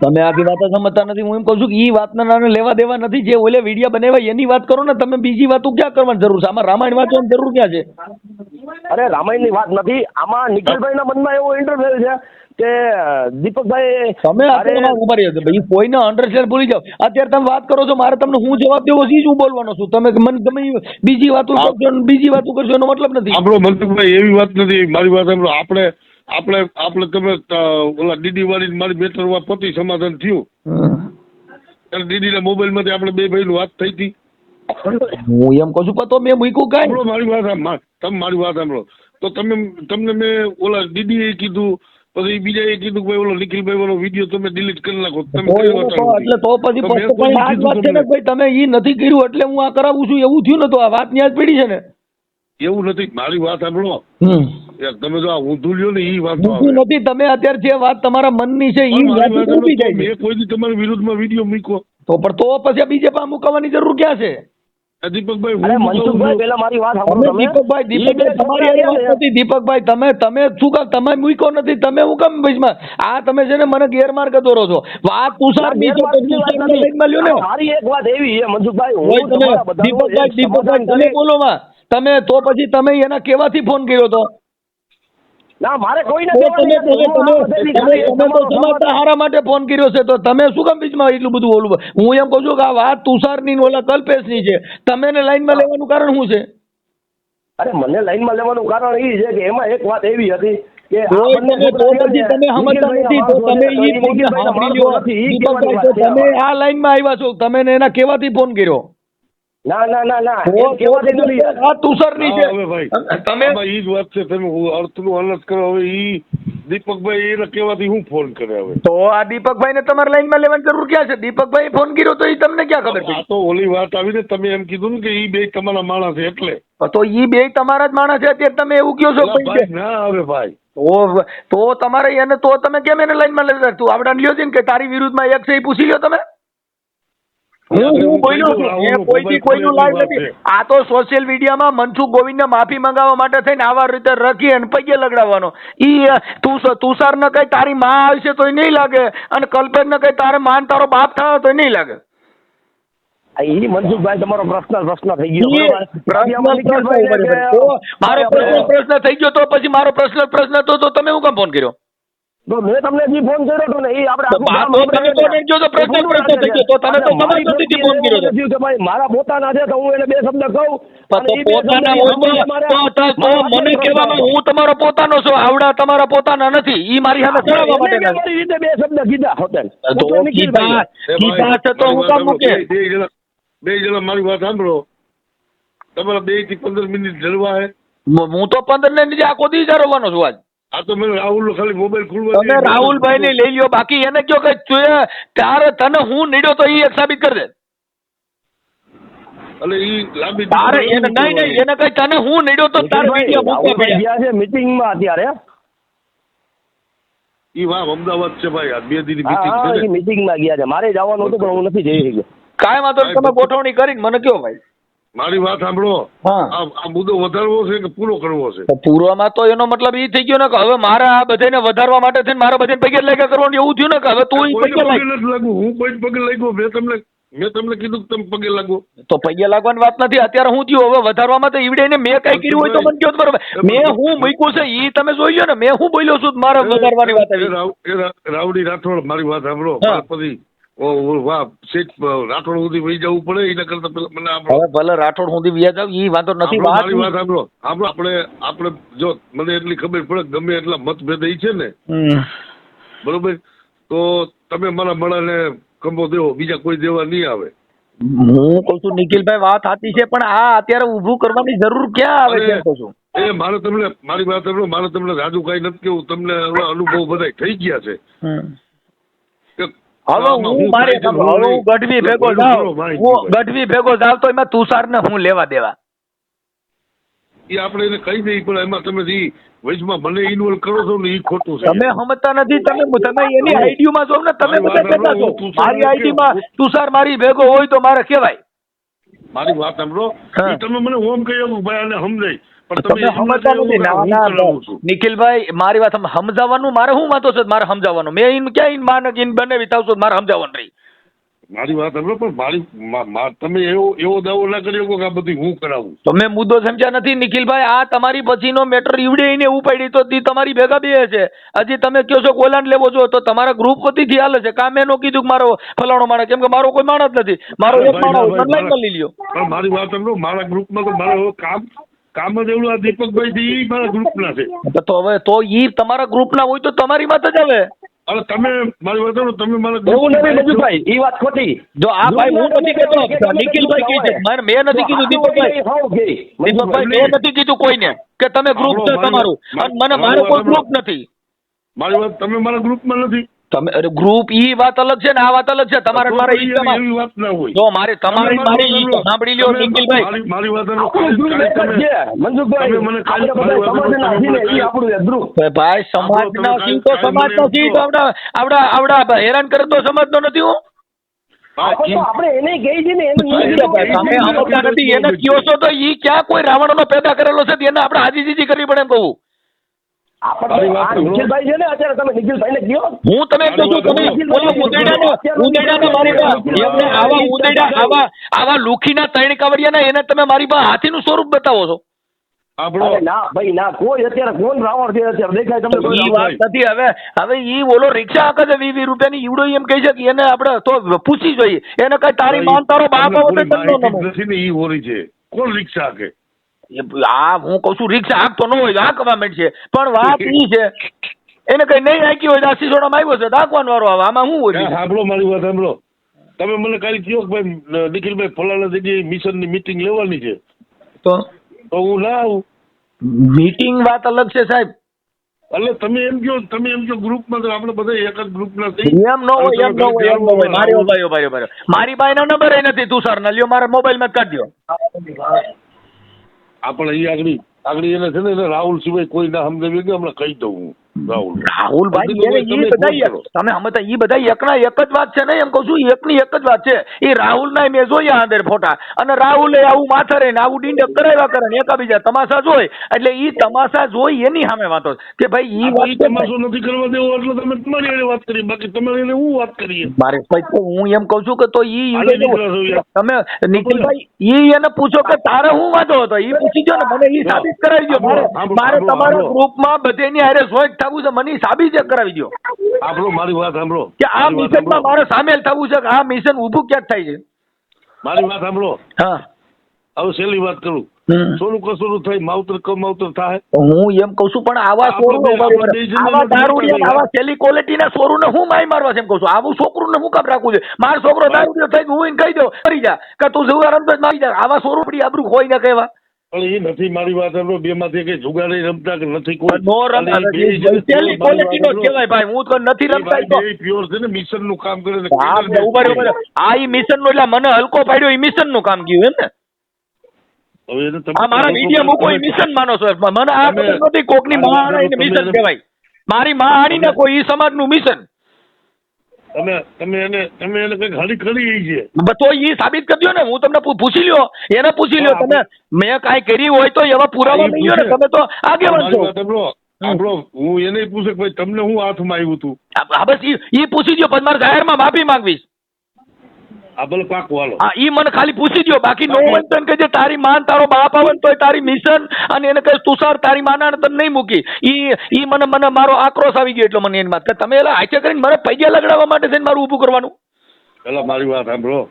તમે આખી વાત સમજતા નથી. હું એમ કહું છું કે એ વાતના નામે લેવા દેવા નથી. જે ઓલે વિડીયો બનાવ્યા એની વાત કરો ને તમે. બીજી વાતો ક્યાં કરવાની જરૂર છે? આમાં રામાયણ વાંચવાની જરૂર ક્યાં છે? અરે રામાયણની વાત નથી. આમાં નિખિલભાઈના મનમાં એવો ઇન્ટરવ્યુ છે કે દીપકભાઈ તમે ઉભા રહ્યો ભાઈ, કોઈને અંડરસ્ટેન્ડ ભૂલી જાઓ. અત્યારે તમે વાત કરો છો, મારે તમને હું જવાબ દેવો છે હું બોલવાનો છું. તમે મને તમે બીજી વાતો કરશો, બીજી વાતો કરશો એનો મતલબ નથી. આપણો મનસુખભાઈ એવી વાત નથી. મારી વાત સાંભળો, આપણે તમે ઓલા ડીડી વાળી મારી મેટરમાં પતિ સમાધાન થયું ત્યારે ડીડી ના મોબાઈલ માંથી આપણે 2 ભાઈ વાત થઈ હતી. હું એમ કહું છું પણ તો મેં મૂક્યું કાંઈ. મારી વાત તમે મારી વાત સાંભળો તો તમને મેં ઓલા ડીડી એ કીધું, પછી બીજા એ કીધું કે ભાઈ ઓલો નિખિલભાઈ વાળો વિડીયો તમે ડિલીટ કરી નાખો. તમે એટલે તો પછી આ જ વાત છે ને ભાઈ, તમે એ નથી કર્યું એટલે હું આ કરાવું છું એવું થયું ને. તો આ વાત ન્યાજ પડી છે ને. એવું નથી. મારી વાત સાંભળો, તમે જો આ ઊંધું લ્યો ને એ વાત નથી. તમે અત્યારે જે વાત તમારા મનની છે એ મેં કોઈ દી તમારી વિરુદ્ધમાં વિડીયો મૂક્યો તો પણ તો પછી બીજે પા મૂકવાની જરૂર ક્યાં છે? દીપકભાઈ અરે હું મનસુખભાઈ પેલા મારી વાત તમે સાંભળો તમે. દીપકભાઈ તમારી હારી વાત નથી દીપકભાઈ, તમે શું કામ તમે મૂક્યો નથી, તમે હું કામ બીચમાં આ તમે છે ને મને ગેરમાર્ગ દોરો છો. વાત તુષારની છે તો તુષારને લાઈનમાં લ્યો ને. મારી એક વાત એવી છે મનસુખભાઈ, હોય હું તમે તમારા બધાનું એક દીપકભાઈ સમાધાન તમે કરી- બોલો માં તમે તો પછી તમે એના કેવાથી ફોન કર્યો તો? ના મારે કોઈને તો કહેવાની તમે નથી. હું આ બધેથી ખાલી તો તમારો સમાજના હારા માટે ફોન કર્યો છે, તો તમે શું કામ બીચમાં એટલું બધું ઓલું? હું એમ કહું છું કે આ વાત તુષારની ને ઓલા કલ્પેશની છે, તમે એને લાઈનમાં લેવાનું કારણ શું છે? અરે મને લાઈનમાં લેવાનું કારણ એ છે કે એમાં એક વાત એવી હતી કે આ તો બંને તમે તો છોકરા પછી છે ને, તમે સમજતા નિખિલભાઈના નથી, તો માણસો તમે છે, તો ઈ એ ફોન નિખિલભાઈના સાંભળી માણસો લ્યો. નથી. ઈ દીપકભાઈ, કહેવાની તો વાત છે તમે આ લાઈનમાં આવ્યા છો, તમે એને એના કેવાથી ફોન કર્યો? ના ના ના ના તો એમ કહેવાતી નથી યાર. આ તુષારની છે. હવે ભાઈ તમે આમાં ઈ જ વાત છે, તમે અર્થનું અનર્થ કરો. હવે ઈ દીપકભાઈ એને કહેવાથી હું ફોન કરે હવે. તો આ દીપકભાઈને તમારે લાઈનમાં લેવાની જરૂર ક્યાં છે? દીપકભાઈ ફોન કર્યો તો એ તમને ક્યાં ખબર આ પડી? તો ઓલી વાત આવી ને, તમે એમ કીધું ને કે ઈ બે તમારા માણસ છે એટલે. તો ઈ બે તમારા જ માણસ છે, અત્યારે તમે એવું કહો છો. અલા ભાઈ ના હવે ભાઈ, તો તમારે એને તો તમે કેમ એને લાઈનમાં લેતા? તું આવડા લ્યો છે ને કે તારી વિરુદ્ધમાં એક છે એ પૂછી લ્યો તમે. હું બોલ્યો છું, મેં કોઈથી કોઈનું લાઈવ નથી. આ તો સોશિયલ મીડિયામાં મનસુખ ગોવિંદને માફી મંગાવવા માટે થઈને આવા રીતે રખી અને પગે લગડાવવાનો. ઈ તુષારને કઈ તારી માં આવશે તો નહીં લાગે, અને કલ્પેશને કઈ તારે માન તારો બાપ થાય તો નહીં લાગે. ઈ મનસુખભાઈ તમારો પ્રશ્ન થઈ ગયો મારો પ્રશ્ન થઈ ગયો તો પછી મારો પ્રશ્ન તો તમે શું કામ ફોન કર્યો? તો મેં તમને જે ફોન કર્યો હતો ને એ તમે તો નહીં જો તો પ્રશ્ન થઈ ગયો તો તમે તો સમાજ નથી ફોન કર્યો હતો. કે ભાઈ મારા પોતાના છે તો હું એને બે શબ્દ કહું. તો પોતાના હોય તો મને કહેવામાં હું તમારો પોતાનો છું, આવડા તમારા પોતાના નથી. ઈ મારી સામે ચડાવવા માટે મારી રીતે બે શબ્દ કીધા હોતન. તો કીધા છે તો હું કામ મૂકે? બે જણા મારી વાત સાંભળો. તમારા 2 થી 15 મિનિટ જલવા હે. હું તો 15 ને નીચે આખો દી ચાલવાનો છું આજ. આ તો મેં રાહુલ ખાલી મોબાઈલ ખોલવા તમે રાહુલભાઈ ને લઈ લ્યો, બાકી એને કયો કે તારે તને હું નીડ્યો તો ઈ એક સાબિત કરી દે. એટલે ઈ લાંબી તારે એને નહીં એને કઈ તને હું નીડ્યો તો તારે વિડિયો મૂકવા પડ્યા. ગયા છે મીટિંગમાં અત્યારે. ઈ વાહ અમદાવાદ છે ભાઈ, આ 2 દિનની હા મીટિંગ હા છે એ ને. મીટિંગમાં ગયા છે. મારે જવાનું હતું પણ હું નથી જઈ શક્યો. કાંઈ વાંધો નહીં, તમે ગોઠવણી કરીને મને કયો ભાઈ. મારી વાત સાંભળો. હા. આ મુદ્દો વધારવો છે કે પૂરો કરવો છે? તો પૂર્વમાં તો એનો મતલબ એ થઈ ગયો ને કે હવે મારે આ બધાને વધારવા માટે થઈને મારા બધાને પગે લાગ્યા કરવાનું એવું થયું ને કે હવે તું ઈ પગે લાગ. નથી લાગુ, હું કોઈ પગે લાગ્યો? મેં તમને કીધું કે તમે પગે લાગો. તો પગે લાગવાની વાત નથી. અત્યારે હું થયું હવે વધારવામાં તો ઈવડે મેં કઈ કર્યું હોય તો મને કહો બરોબર. મેં હું મૂક્યું છે ઈ તમે જોઈ લો ને. મેં હું બોલ્યો છું મારે વધારવાની વાત આવી. રાવડી રાઠોડ મારી વાત સાંભળો. હા. પછી વાહ શેઠ રાઠોડ સુધી વહી જવું પડે એના કરતા પેલા મને હવે ભલે રાઠોડ સુધી વ્યાજ જાવ ઈ વાંધો નથી. મારી વાત સાંભળો. આપણે જો મને એટલી ખબર પડે ગમે એટલા મતભેદ ઈ છે ને, બરોબર, તો તમે મારા મળાને કંબો દેવો, બીજા કોઈ દેવા નહીં આવે. હું કહું છું નિખિલભાઈ વાત સાચી છે, પણ આ અત્યારે ઊભું કરવાની જરૂર ક્યાં આવે છે કહું છું. મારે તમને મારી વાત સાંભળો, મારે તમને રાજુ કઈ નથી કેવું. તમને અનુભવ બધા થઈ ગયા છે. હવે હું મારી હવે હું ગઢવી ભેગો જાઉં, હું ગઢવી ભેગો જાવ તો એમાં તુષારને હું લેવા દેવા? એ આપણે એને કહી દઈએ, પણ એમાં તમે ઈ વચમાં મને ઇન્વોલ્વ કરો છો ને એ ખોટું છે. તમે સમજતા નથી. તમે એની આઈડીમાં છો ને, તમે બધા કહેતા છો મારી આઈડીમાં તુષાર મારી ભેગો હોય તો મારે કહેવાય. મારી વાત સાંભળો. ઈ તમે મને ઓમ કહી શકો ભાઈ આને સમજાય, પણ તમે સમજતા નથી. ના ના નિખિલભાઈ મારી વાત સમજાવવાનું મારે શું વાંધો છે? મારે સમજાવવાનું મેં ઈન ક્યાં ઈન માને ઈન બને વિતાવ છું મારે સમજાવવાનું રહી. મારી વાત સાંભળો, પણ તમે એવો દાવો ના કરી શકો કે આ બધી હું કરાવું. તો મેં મુદ્દો સમજ્યા નથી નિખિલભાઈ. આ તમારી પછીનો મેટર ઈવડે એને ઉપાડી તો તમારી ભેગા બે છે. હજી તમે કહો છો કોલાન લેવો છો તો તમારા ગ્રુપ વતીથી હાલે છે. કામ એનો કીધું કે મારો ફલાણો માણસ, કેમ કે મારો કોઈ માણસ નથી. મારો એક માણસ ઓનલાઈન લઈ લ્યો. પણ મારી વાત સાંભળો, મારા ગ્રુપમાં તો મારો કામ જ એવું. આ દીપકભાઈ થી ઈ મારા ગ્રુપના છે. તો હવે તો ઈ તમારા ગ્રુપના હોય તો તમારી વાત જ આવે. અરે તમે મારી વાત સાંભળો, તમે મારા એવું નથી મજુભાઈ, ઈ વાત ખોટી. જો આ ભાઈ હું નથી કહેતો, નિખિલભાઈ કહે છે. મેં નથી કીધું દીપકભાઈ. દીપકભાઈ મેં નથી કીધું કોઈને કે તમે ગ્રુપ છે તમારું, અને મને મારો કોઈ ગ્રુપ નથી. મારી વાત, તમે મારા ગ્રુપમાં નથી. તમે અરે ગ્રુપ ઈ વાત અલગ છે ને આ વાત અલગ છે. તમારે મારે ઈ એવી વાત ના હોય. જો મારે તમારી મારી ઈ તો સાંભળી લ્યો નિખિલભાઈ. મારી વાત ભાઈ સમાજના છી તો સમાજના છી તો આવડા હેરાન કરે તો સમાજનો નથી હું. તો આપણે એને કહી દઈએ ને, એને તમે સમજતા નથી. એને કયો છો તો ઈ ક્યાં કોઈ રાવણનો પેદા કરેલો છે? એને આપણે હાજીજીજી કરવી પડે એમ કહું. નિખિલભાઈ છે ને, અત્યારે તમે નિખિલભાઈ ને કયો. હું તમે કહું છું, તમે ઉદેડાને મારી પાસે આવા લુખીના 3 કાવડિયાના એને તમે મારી પાસે હાથીનું સ્વરૂપ બતાવો છો. અરે ના ભાઈ ના, કોઈ અત્યારે કોણ રાવણ છે અત્યારે દેખાય તમને? કોઈ ઈ વાત નથી. હવે ઈ ઓલો રિક્ષા હાકે છે 20 રૂપિયાની, ઈવડો એમ કહે છે કે એને આપણે તો પૂછી જોઈએ. એને કઈ તારી માન તારો બાપ આવે તો ઈ હોરી છે. કોણ રિક્ષા હાકે? આ હું કઉ છું રિક્ષા હાકતો ન હોય હાકવા માંડશે, પણ વાત ઈ છે એને કઈ નહીં હાકી હોય તો સિસોડામાં આવ્યો છે હાકવાનો વારો આવે. આમાં શું હોય? સાંભળો મારી વાત સાંભળો. તમે મને કાલે કહો કે ભાઈ નિખિલભાઈ ફલાણા જગ્યાએ મિશનની મીટિંગ લેવાની છે, તો હું ના આવું. મીટિંગ વાત અલગ છે સાહેબ. એટલે તમે એમ કહો ગ્રુપમાં તો આપણે બધા એક જ ગ્રુપના એમ ન હોય. મારી પાસે નંબર નથી તુષાર ના, લ્યો મારા મોબાઈલ માં કાઢ દો. આપણે અહીં આગળ એને છે ને એને રાહુલ સિવાય કોઈ ના સમજાવી કે હમણાં કહી દઉં હું. રાહુલભાઈ ઈ બધા એકના એક જ વાત છે ને, એમ કઉ છું એકની એક જ વાત છે. એ રાહુલ ના મેં જોયા અંદર ફોટા, અને રાહુલે આવું માથે રહીને આવું ડીંડક કરાવ્યા કરે ને એકાબીજા તમાશા જોઈ, એટલે ઈ તમાશા જોઈ એની સામે વાતો કે ભાઈ ઈ વાત તમાશો નથી કરવા દેવો એટલે તમે તમારી એને વાત કરી, બાકી તમારી એને હું વાત કરીએ. મારે તો હું એમ કઉ છું કે તો ઈ તમે નિખિલભાઈ ઈ એને પૂછો કે તારે હું વાંધો હતો, ઈ પૂછી દો ને, મને ઈ સાબિત કરાવી દો. મારે તમારા ગ્રુપમાં બધેની હારે જોઈન્ટ થવું છે, મને સાબિત કરાવી દો. આપણો મારી વાત સાંભળો કે આ મિશનમાં મારે સામેલ થવું છે, કે આ મિશન ઊભું ક્યાંક થાય છે. મારી વાત સાંભળો. હા હવે છેલ્લી વાત કરું. સોનું કસોરું થઈ માવતર કમાવતર થાય. હું એમ કઉ છું પણ આવા સોરું આવા દારૂડિયા આવા છેલ્લી ક્વોલિટી ના સોરું ને હું મારી મારવા છે એમ કઉ છું. આવું છોકરું ને હું કામ રાખવું છે? મારો છોકરો દારૂડિયો થઈ હું એને કહી દઉં કરી જા કે તું જુગાર રમતો મારી જા. આવા સોરું પડી આબરૂ હોય ને કહેવા. પણ એ નથી મારી વાત સાંભળો. બે માંથી કઈ જુગારી રમતા કે નથી કોઈ નો રમતા છેલ્લી ક્વોલિટી નો કહેવાય ભાઈ. હું તો નથી રમતા. પ્યોર છે ને, મિશન નું કામ કરે છે. આ ઈ મિશન નું એટલે મને હલકો પાડ્યો એ મિશન નું કામ ગયું એમ ને. આ મારા વિડીયો મૂકો એ મિશન માનો છો? મને આ ખબર નથી કોકની માં આણીને મિશન કહેવાય. મારી માં આણીને કોઈ ઈ સમાજ નું મિશન. તમે એને કઈક હળી કરી છે તો ઈ સાબિત કરજો ને. હું તમને પૂછી લ્યો, એને પૂછી લ્યો તમે, મેં કાંઈ કરી હોય તો એવા પુરાવા નહીં ને. તમે તો આગેવાન છો. આપણો હું એને પૂછે ભાઈ તમને હું હાથમાં આવ્યું હતું. હા બસ ઈ પૂછી દો, પછી મારે જાહેરમાં માફી માંગવીશ. આ ભલે પાક વાલો. હા ઈ મને ખાલી પૂછી દો, બાકી નો હોય તો કે જે તારી માન તારો બાપ આવે ને તોય તારી મિશન, અને એને કહે તુષાર તારી માના તને નહીં મૂકી. ઈ મને મારો આક્રોશ આવી ગયો એટલે મને એની વાત તમે એલા હાચે કરીને મારે પૈયા લગડાવવા માટે થઈને મારું ઊભું કરવાનું. પેલા મારી વાત સાંભળો.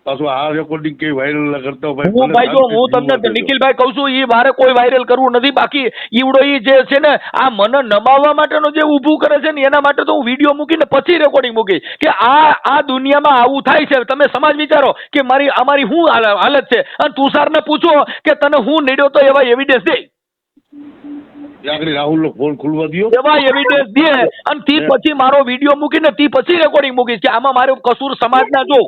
પાછું આ રેકોર્ડિંગ કઈ વાયરલ કરતો હું ભાઈ જો હું તમને નિખિલભાઈ કહું છું ઈ મારે કોઈ વાયરલ કરવું નથી. બાકી ઈવડો ઈ જે છે ને આ મને નમાવવા માટેનો જે ઊભું કરે છે ને એના માટે તો હું વિડીયો મૂકીને પછી રેકોર્ડિંગ મૂકી કે આ દુનિયામાં આવું થાય છે. તમે સમાજ વિચારો કે અમારી શું હાલત છે, અને તુષારને પૂછો કે તને હું નીડ્યો તો એવા એવિડન્સ દે. રાહુલ નો ફોન ખુલવા દો, એવા એવિડન્સ દે, અને તે પછી મારો વિડીયો મૂકીને તે પછી રેકોર્ડિંગ મૂકીશ કે આમાં મારો કસૂર સમાજના જો.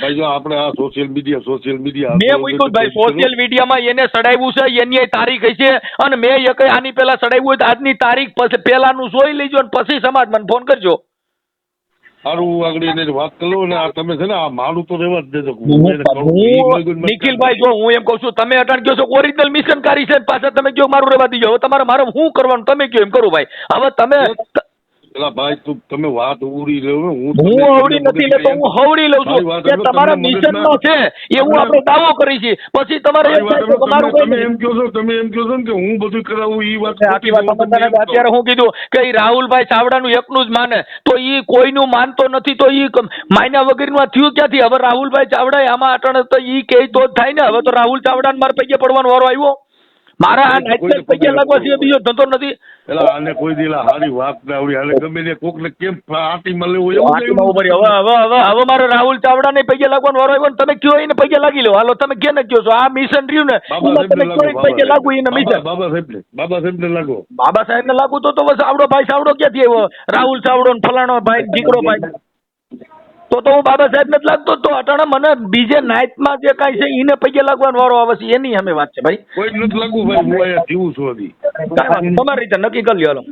ભાઈ જો આપણે આ સોશિયલ મીડિયા મેં મૂક્યું ભાઈ સોશિયલ મીડિયામાં એને સડાવ્યું છે, એની તારીખ હશે, અને મેં એક આની પહેલા સડાવ્યું હોય તો આજની તારીખ પછી પહેલાનું જોઈ લેજો અને પછી સમાજ મને ફોન કરજો. સારું આગળ એને વાત કરો ને. આ તમે છે ને આ મારું તો રહેવા જ દેજો. નિખિલભાઈ જો હું એમ કઉ છું તમે અટાણ કહો છો ઓરિજિનલ મિશનકારી છે, પાછા તમે કહો મારું રહેવા દીજો. હવે મારે શું કરવાનું તમે કહો એમ કરું ભાઈ. હવે તમે પેલા ભાઈ તમે વાત ઉડી લો. હું અવડી નથી લેતો, હું હવડી લઉં છું કે તમારા મિશનમાં છે એવું આપણે દાવો કરી છે. પછી તમારે તમે એમ કહો છો ને કે હું બધું કરાવું ઈ વાત અત્યારે હું કીધું કે રાહુલભાઈ ચાવડાનું એકનું જ માને તો ઈ કોઈનું માનતો નથી, તો ઈ માયના વગરનું થયું ક્યાંથી? હવે રાહુલભાઈ ચાવડા આમાં અટણ તો ઈ કે તો જ થાય ને. હવે તો રાહુલ ચાવડાને મારે પૈકે પડવાનો વારો આવ્યો. મારા આ નાઈટ પૈકે લાગવા સિવાય બીજો ધંધો નથી. પેલા આને કોઈ દીલા હારી વાત ના આવડી હાલે ગમે તે કોક ને કેમ આટીમાં લેવું એવું. હવે મારે રાહુલ ચાવડા ને પૈકે લાગવાનો વારો આવ્યો ને તમે કયો એને પૈકે લાગી લો. હાલો તમે કેને કયો છો આ મિશન રહ્યું ને તમે કયો પૈકે લાગુ એને મિશન બાબા સાહેબ ને લાગો. બાબા સાહેબ ને લાગુ તો બસ આવડો ભાઈ સાવડો ક્યાંથી આવ્યો? રાહુલ ચાવડો ને ફલાણો ભાઈ દીકરો ભાઈ તો હું બાબા સાહેબ ને જ લાગતો. તો અટાણા મને બીજે નાઇટમાં જે કાંઈ છે એને પૈકે લાગવાનો વારો આવે છે એની અમે વાત છે ભાઈ. કોઈ નથી લાગુ ભાઈ. હું અહીંયા જીવું છું હજી. તમારી રીતે નક્કી કરી લ્યો.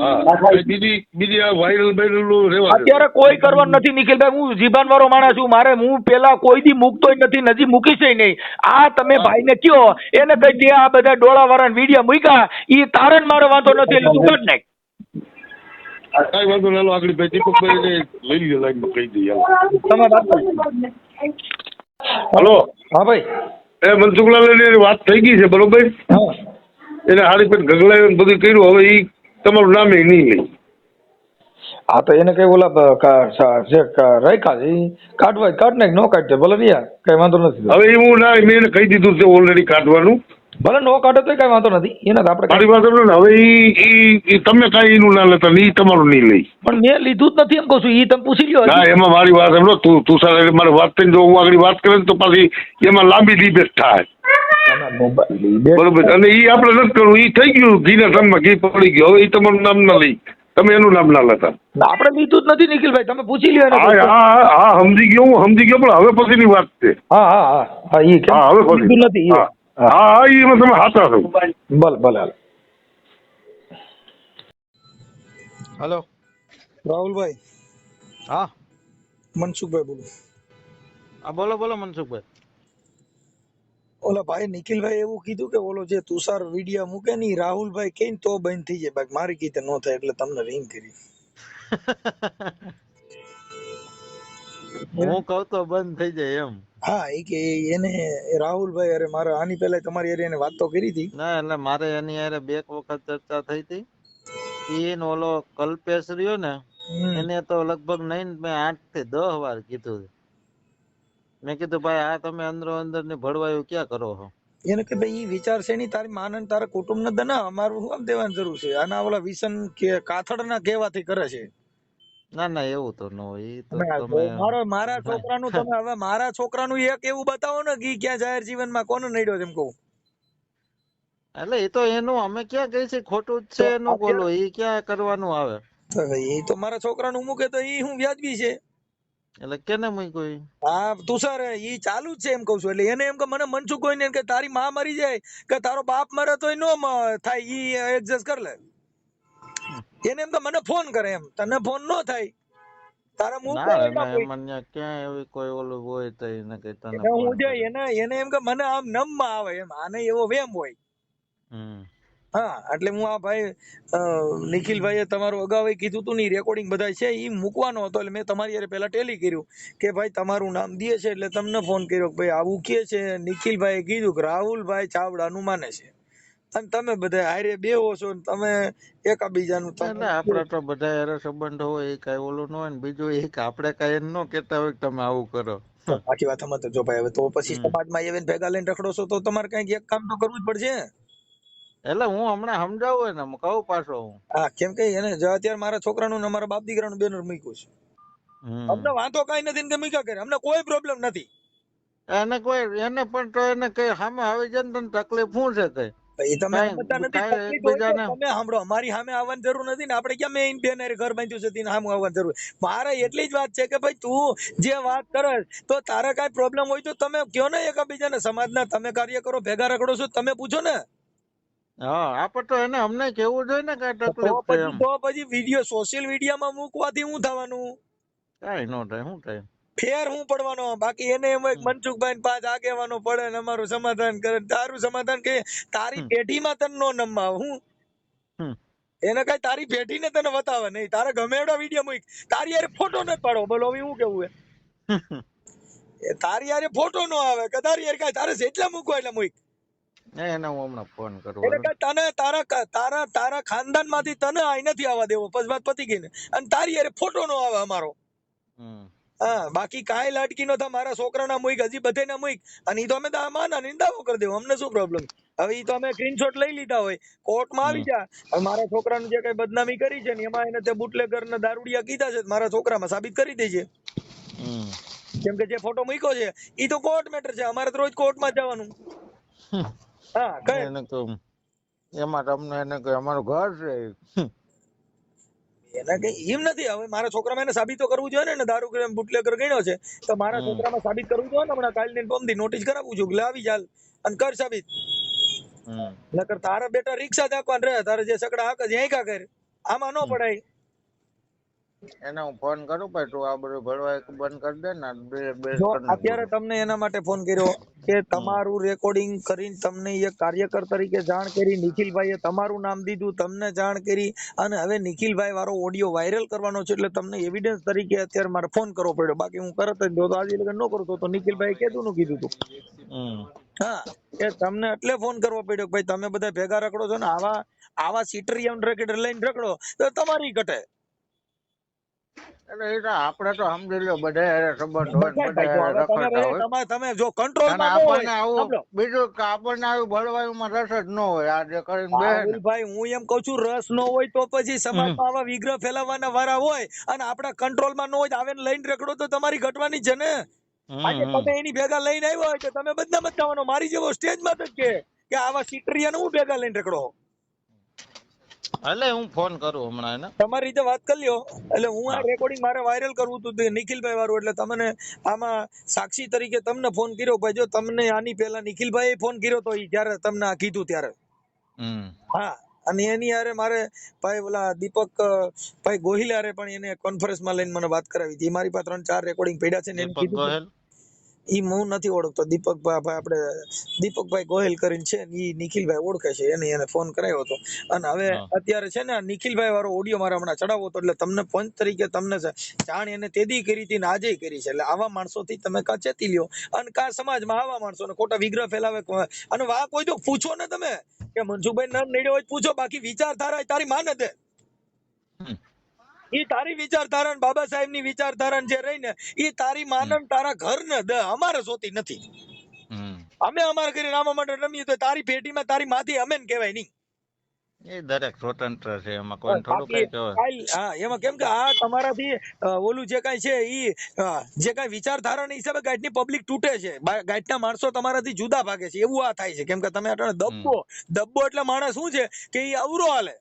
હા બીજી આ વાયરલ બાયરલ રેવા દે. અત્યારે કોઈ કરવાનું નથી નિખિલભાઈ. હું જીભાન વાળો માણસ છું. મારે હું પેલા કોઈ દી મૂકતો નથી, નજી મૂકીશ નહીં. આ તમે ભાઈને કયો એને કઈ દે, આ બધા ડોળા વાળા વિડીયો મૂક્યા ઈ તારણ મારો વાંધો નથી એટલે તું કાઢ નાખ. કઈ વાંધો ના લો, આગળ ભાઈ દીપકભાઈ ને લઈ લે લાઈનમાં કહી દઈએ. તમે વાત કરો. હલો હા ભાઈ. એ મનસુખલાલ ની વાત થઈ ગઈ છે બરોબર. હા એને હારી પેટ ગગલાયું બધું કર્યું. હવે ઈ તમારું નામે નહીં લે. હા તો એને કઈ ઓલા જે રાખ્યા છે ઈ કાઢવા કાઢ નાખ, નો કાઢે ભલે રહ્યા કઈ વાંધો નથી. હવે એવું ના, મેં એને કહી દીધું છે ઓલરેડી કાઢવાનું. ભલે નો કાઢે તો કઈ વાંધો નથી. એને આપણે મારી વાત સમજો ને. હવે ઈ તમે કાંઈ એનું ના લેતા ને ઈ તમારું નહીં લઈ. પણ મેં લીધું જ નથી એમ કહું છું. ઈ તમે પૂછી લ્યો. ના એમાં મારી વાત સમજો. તું સાથે મારે વાત કરીને જો હું આગળ વાત કરે તો પાછી એમાં લાંબી ડિબેટ થાય બરોબર. અને ઈ આપણે નથી કરવું. ઈ થઈ ગયું ઘીના ઠામમાં ઘી પડી ગયું. હવે ઈ તમારું નામ ના લઈ, તમે એનું નામ ના લેતા. આપણે લીધું જ નથી નિખિલભાઈ, તમે પૂછી લ્યો. હા સમજી ગયો, હું સમજી ગયો. પણ હવે પછીની વાત છે. હા ઈ હા હવે પછી લીધું નથી. હા એમાં તમે હાથા છો. ભલે ભલે. હલો રાહુલભાઈ, હા મનસુખભાઈ બોલું. હા બોલો બોલો મનસુખભાઈ. ઓલા ભાઈ નિખિલભાઈ એવું કીધું કે ઓલો જે તુષાર વિડિયા મૂકે ને ઈ રાહુલભાઈ કઈ તો બંધ થઈ જાય, બાકી મારી કીતે નો થાય એટલે તમને રિંગ કરી. હું કહું તો બંધ થઈ જાય એમ. હા એ કે એને રાહુલભાઈ અરે મારે આની પહેલા તમારી હારે એને વાત તો કરી હતી. ના એટલે મારે એની હારે બે વખત ચર્ચા થઈ હતી. ઈ ઓલો કલ્પેશ રહ્યો ને એને તો લગભગ નહીં મેં 8 થી 10 વાર કીધું. મેં કીધું ભાઈ આ તમે અંદરો અંદર ને ભળવાયું ક્યાં કરો છો. એને કે ભાઈ ઈ વિચાર છે ની તારી માન અને તારા કુટુંબ ને દના અમારું શું દેવાની જરૂર છે. આના ઓલા વિસન કે કાથડ ના કહેવાથી કરે છે. ના ના એવું તો ન હોય. ઈ તો તમે મારા છોકરાનું તમે હવે મારા છોકરાનું એક એવું બતાવો ને કે ક્યાં જાહેર જીવનમાં કોને નડ્યો તેમ કહું. એટલે એ તો એનું અમે ક્યાં કહી છે ખોટું જ છે એનું બોલો. એ ક્યાં કરવાનું આવે. એ તો મારા છોકરાનું મૂકે તો ઈ હું વ્યાજબી છે. એટલે કેને મૂક્યું? હા તુષાર ઈ ચાલુ જ છે એમ કઉ છું. એટલે એને એમ કે મને મનસુખ કોઈ ને કે તારી માં મરી જાય કે તારો બાપ મરે તોય નો થાય, ઈ એડજસ્ટ કર લે. એને એમ કે મને ફોન કરે, એમ તને ફોન નો થાય તારે ક્યાં એવી કોઈ ઓલું હોય તો એને કઈ તને હું જે એને એમ કે મને આમ નમમાં આવે એમ, આને એવો વેમ હોય. હા એટલે હું આ ભાઈ નિખિલભાઈએ તમારું અગાઉ કીધું તું ને રેકોર્ડિંગ બધા છે ઈ મૂકવાનો હતો. એટલે મેં તમારી યારે પેલા ટેલી કર્યું કે ભાઈ તમારું નામ દે છે એટલે તમને ફોન કર્યો કે ભાઈ આવું કે છે. નિખિલભાઈએ કીધું કે રાહુલભાઈ ચાવડાનું માને છે અને તમે બધા હારે બેહો છો ને તમે એકાબીજાનું એટલે આપડે તો બધા હારે સંબંધ હોય એ કઈ ઓલું ન હોય ને બીજું એ આપડે કઈ એમ ન કેતા હોય કે તમે આવું કરો. બાકી વાત સમજ જો ભાઈ હવે તો પછી સમાજમાં એવી ભેગા લઈને રખડો છો તો તમારે કઈક એક કામ તો કરવું જ પડશે. એટલે હું હમણાં સમજાવું ને કહું પાછો હું. હા કેમ કે એને અત્યારે મારા છોકરાનું ને મારા બાપ દીકરાનું બેનર મૂક્યું છે. અમને વાંધો કઈ નથી કે મૂક્યા કરે, અમને કોઈ પ્રોબ્લેમ નથી. એને પણ તો એને કઈ સામે આવી જાય ને તકલીફ શું છે કઈ? એ તમે સમજતા નથી. તમે સાંભળો, અમારી સામે આવવાની જરૂર નથી ને આપણે ક્યાં મેં બેન ઘર બાંધ્યું છે તેને સામે આવવાની જરૂર. મારે એટલી જ વાત છે કે ભાઈ તું જે વાત કરે તો તારે કઈ પ્રોબ્લેમ હોય તો તમે કયો ને એકબીજાને. સમાજના તમે કાર્ય કરો, ભેગા રખડો છો, તમે પૂછો ને. હા આપડે તો એને અમને કેવું જોઈએ ને કઈ તકલીફ છે એમ. તો પછી વિડિયો સોશિયલ મીડિયામાં મૂકવાથી શું થવાનું? કઈ નો થાય. શું થાય? ફેર હું પડવાનો. બાકી એને એમ મનસુખભાઈ ને 5 આગેવાનો પડે ને અમારું સમાધાન કરે. તારું સમાધાન કે તારી પેઢીમાં તને નો નમવા હું એને કઈ તારી પેઢી ને તને બતાવે નહીં. તારે ગમે એવડા વિડીયો મૂક, તારી યાર ફોટો ન પાડો. બોલો હવે હું કેવું હે તારી યાર ફોટો નો આવે કે તારી યાર કઈ તારે જેટલા મૂકવા એટલે મૂક. એને હું હમણાં ફોન કરું. એટલે કઈ તને તારા ખાનદાન માંથી તને આઈ નથી આવવા દેવો. પછી વાત પતી ગઈ ને. અને તારી યાર ફોટો નો આવે અમારો. હા બાકી કાંઈ લાટકી નો થાય. મારા છોકરાના મૂક, હજી બધે ના મૂક. અને ઈ તો અમે માના નિંદાઓ કરી દેવો, અમને શું પ્રોબ્લેમ. હવે ઈ તો અમે સ્ક્રીનશોટ લઈ લીધા હોય, કોર્ટમાં આવી જા. હવે મારા છોકરાનું જે કઈ બદનામી કરી છે ને એમાં એને તે બુટલેગર ને દારૂડિયા કીધા છે, મારા છોકરામાં સાબિત કરી દેજે. કેમ કે જે ફોટો મૂક્યો છે ઈ તો કોર્ટ મેટર છે. અમારે તો રોજ કોર્ટમાં જવાનું. હા કઈ એમાં તમને એને કઈ અમારું ઘર છે એને કઈ એમ નથી. હવે મારા છોકરામાં એને સાબિત તો કરવું જોઈએ ને. દારૂ બુટલેગર ગણ્યો છે તો મારા છોકરામાં સાબિત કરવું જોઈએ ને. હમણાં કાલ ની પમદી નોટિસ કરાવું છું એટલે આવી ચાલ અને કર સાબિત. નકર તારા બેટા રિક્ષા ચાકવાન રહે, તારે જે સકડા હાક જ અહીં કા કર. આમાં ન પડાય. એને હું ફોન કરું ભાઈ તું આ બધું ભરવા બંધ કરી દે ને બે જો કરી અત્યારે તમને એના માટે ફોન કર્યો કે તમારું રેકોર્ડિંગ કરીને તમને એક કાર્યકર તરીકે જાણ કરી, નિખિલભાઈએ તમારું નામ દીધું, તમને જાણ કરી, અને હવે નિખિલભાઈ વાળો ઓડિયો વાયરલ કરવાનો છે, એટલે તમને એવિડન્સ તરીકે અત્યારે મારે ફોન કરવો પડ્યો. બાકી હું તરત જ જો તો આજે લગન ન કરતો તો નિખિલભાઈ કીધું હતું. હા, એ તમને એટલે ફોન કરવો પડ્યો કે ભાઈ તમે બધા ભેગા રખડો છો ને, આવા સીટરિયમ રેકેટ લઈને રખડો તો તમારી ઘટે. એટલે એ તો આપણે તો સમજી લો બધા સંબંધ હોય ને બધા રખડતા હોય. તમે જો કંટ્રોલમાં ન આપણને હોય. આવું બીજું કે આપણને આવું ભળવામાં રસ જ ન હોય. આ જે કરીને બે રાહુલભાઈ, હું એમ કઉ છું રસ ન હોય તો પછી સમાજમાં આવા વિગ્રહ ફેલાવવાના વારા હોય અને આપણા કંટ્રોલમાં ન હોય, આવે લઈને રખડો તો તમારી ઘટવાની છે ને. આજે તમે એની ભેગા લઈને આવ્યા હોય તો તમે બદનામ જ થવાનો. મારી જેવો સ્ટેજમાં જ કે આવા સીટરિયાને હું ભેગા લઈને રખડો. એટલે હું ફોન કરું હમણાં એને તમારી રીતે વાત કરી લ્યો. એટલે હું આ રેકોર્ડિંગ મારે વાયરલ કરવું હતું નિખિલભાઈ વાળું, એટલે તમને આમાં સાક્ષી તરીકે તમને ફોન કર્યો. ભાઈ જો તમને આની પહેલા નિખિલભાઈ ફોન કર્યો તો જયારે તમને આ કીધું ત્યારે. હા, અને એની હારે મારે ભાઈ ઓલા દીપક ભાઈ ગોહિલ હારે પણ એને કોન્ફરન્સમાં લઈને મને વાત કરાવી હતી. મારી પાસે 3-4 રેકોર્ડિંગ પડ્યા છે ને એને કીધું ઈ હું નથી ઓળખતો. દીપકભાઈ આપણે દીપકભાઈ ગોહિલ કરીને છે, ઈ નિખિલભાઈ ઓળખે છે, એને ફોન કરાવ્યો હતો. અને હવે અત્યારે છે ને નિખિલભાઈ વાળો ઓડિયો મારે હમણાં ચડાવવો હતો, એટલે તમને પંચ તરીકે તમને જાણ એને તેદી કરી હતી ને આજે કરી છે. એટલે આવા માણસોથી તમે કા ચેતી લ્યો, અને કા સમાજમાં આવા માણસોને ખોટા વિગ્રહ ફેલાવે. અને વા કોઈ તો પૂછો ને તમે કે મનસુખભાઈ નામ નડ્યો હોય પૂછો, બાકી વિચારધારા તારી માન દે. ઈ તારી વિચારધારા બાબા સાહેબ ની વિચારધારા જે રહી ને ઈ તારી માનન તારા ઘર ને દે, અમારે જોતી નથી. અમે અમારા ઘરે રામા માટે રમીએ તો તારી પેટીમાં તારી માથી અમે કહેવાય નહીં. એ દરેક સ્વતંત્ર છે, એમાં કોઈ થોડું કઈ કહેવાય. હા, એમાં કેમ કે આ તમારાથી ઓલું જે કઈ છે ઈ જે કઈ વિચારધારાના હિસાબે ગાઈડની પબ્લિક તૂટે છે, ગાઈડના માણસો તમારાથી જુદા ભાગે છે, એવું આ થાય છે. કેમ કે તમે દબ્બો એટલે માણસ શું છે કે ઈ અવરો હાલે,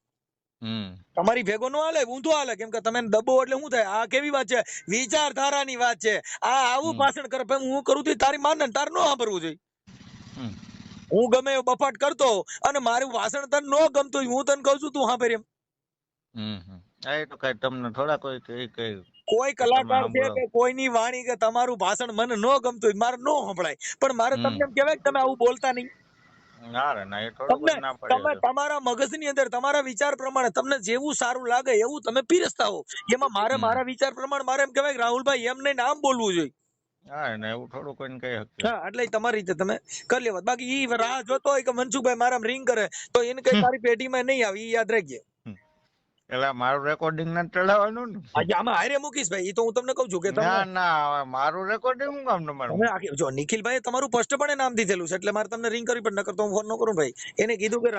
તમારી ભેગો નો હાલે, ઊંધો હાલે. કેમ કે તમે દબો એટલે શું થાય? આ કેવી વાત છે? વિચારધારાની વાત છે. આ આવું ભાષણ કરે, હું કરું તો તારી માન તાર નો સાંભળવું જોઈએ. હું ગમે એવું બફાટ કરતો અને મારું ભાષણ તને નો ગમતું, હું તને કઉ છું તું સાંભળ એમ. એ તો કઈ તમને થોડા કોઈ કલાકાર છે કે કોઈની વાણી કે તમારું ભાષણ મને નો ગમતું મારે નો સંભળાય, પણ મારે તમને એમ કહેવાય કે તમે આવું બોલતા નહીં. તમે તમારા મગજની અંદર તમારા વિચાર પ્રમાણે તમને જેવું સારું લાગે એવું તમે પીરસતા હો. એમાં મારા વિચાર પ્રમાણે મારે એમ કહેવાય કે રાહુલભાઈ એમ નહીં આમ બોલવું જોઈએ. એવું થોડું કોઈને કહી શકે. હા, એટલે તમારી રીતે તમે કરી લેવા. બાકી ઈ રાહ જોતો હોય કે મનસુખભાઈ મારા રિંગ કરે તો એને કઈ તારી પેટીમાં નહીં આવે, ઈ યાદ રાખજે. એટલે મારું રેકોર્ડિંગ નથી ચડાવવાનું ને. આજે આમાં હારે મૂકીશ ભાઈ, ઈ તો હું તમને કહું છું કે ના મારું રેકોર્ડિંગ હું કામ તમારું. જો નિખિલભાઈ તમારું સ્પષ્ટપણે નામ દીધેલું છે, એટલે મારે તમને રિંગ કરવી પણ નકર તો હું ફોન ન કરું ભાઈ. એને કીધું કે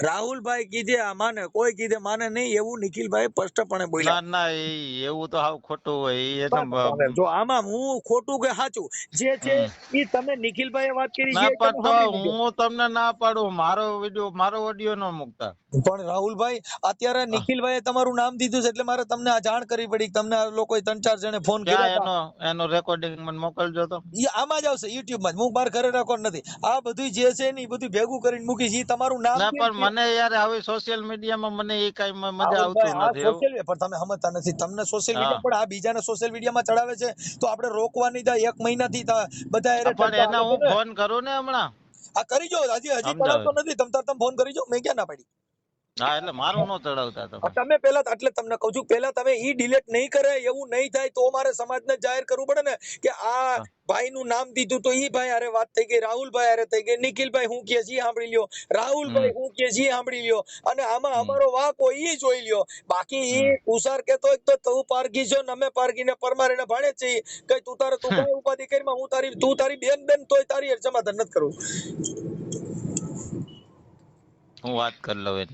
રાહુલભાઈ કીધે માને, કોઈ કીધે માને નહીં, એવું નિખિલભાઈ સ્પષ્ટપણે બોલ્યા. ના એવું તો હાવ ખોટું હોય. જો આમાં હું ખોટું કે સાચું જે છે ઈ તમે નિખિલભાઈએ વાત કરી છે. હું તમને ના પાડું, મારો વિડિયો મારો ઓડિયો ન મૂકતા. પણ રાહુલભાઈ અત્યારે નિખિલભાઈએ તમારું નામ દીધું છે, એટલે મારે તમને આ જાણ કરવી પડી. તમને આ લોકોએ 3-4 જણે ફોન કર્યા. એનો રેકોર્ડિંગ મને મોકલજો તો. ઈ આમાં જ આવશે YouTube માં. હું મારા ઘરે રેકોર્ડ નથી. આ બધું જે છે ને ઈ બધું ભેગું કરીને મૂકીશ. ઈ તમારું નામ પણ મને યાર આવી સોશિયલ મીડિયામાં મને એ કઈ મજા આવતું નથી. પણ તમે સમજતા નથી. તમને સોશિયલ મીડિયા પણ આ બીજાને સોશિયલ મીડિયામાં ચડાવે છે તો આપણે રોકવાની થાય. 1 મહિનાથી બધા પણ એને હું ફોન કરું ને હમણાં. આ કરી જો, હજી ચડાવતો નથી. તમે ફોન કરી જો, મેં ક્યાં ના પાડી. હા, એટલે મારું નો ચડાવતા તમે પેલા, એટલે તમને કહું છું પેલા તમે ઈ ડિલીટ નહીં કરે, એવું નહીં થાય તો મારે સમાજને જાહેર કરવું પડે ને કે આ ભાઈ નું નામ દીધું તો ઈ ભાઈ હારે વાત થઈ ગઈ, રાહુલભાઈ હારે થઈ ગઈ, નિખિલભાઈ હું કે જી સાંભળી લ્યો, રાહુલભાઈ હું કે જી સાંભળી લ્યો, અને આમાં અમારો વાક હોય ઈ જોઈ લ્યો. બાકી ઈ તુષાર કેતો તો તું પારગી છો ને અમે પારગીને પરમારીને ભાણે છે. કઈ તું કઈ ઉપાધિ કરીમાં તું તારી બેન તોય તારી સમાધાન નથી કરવું. હું વાત કરી લઉં.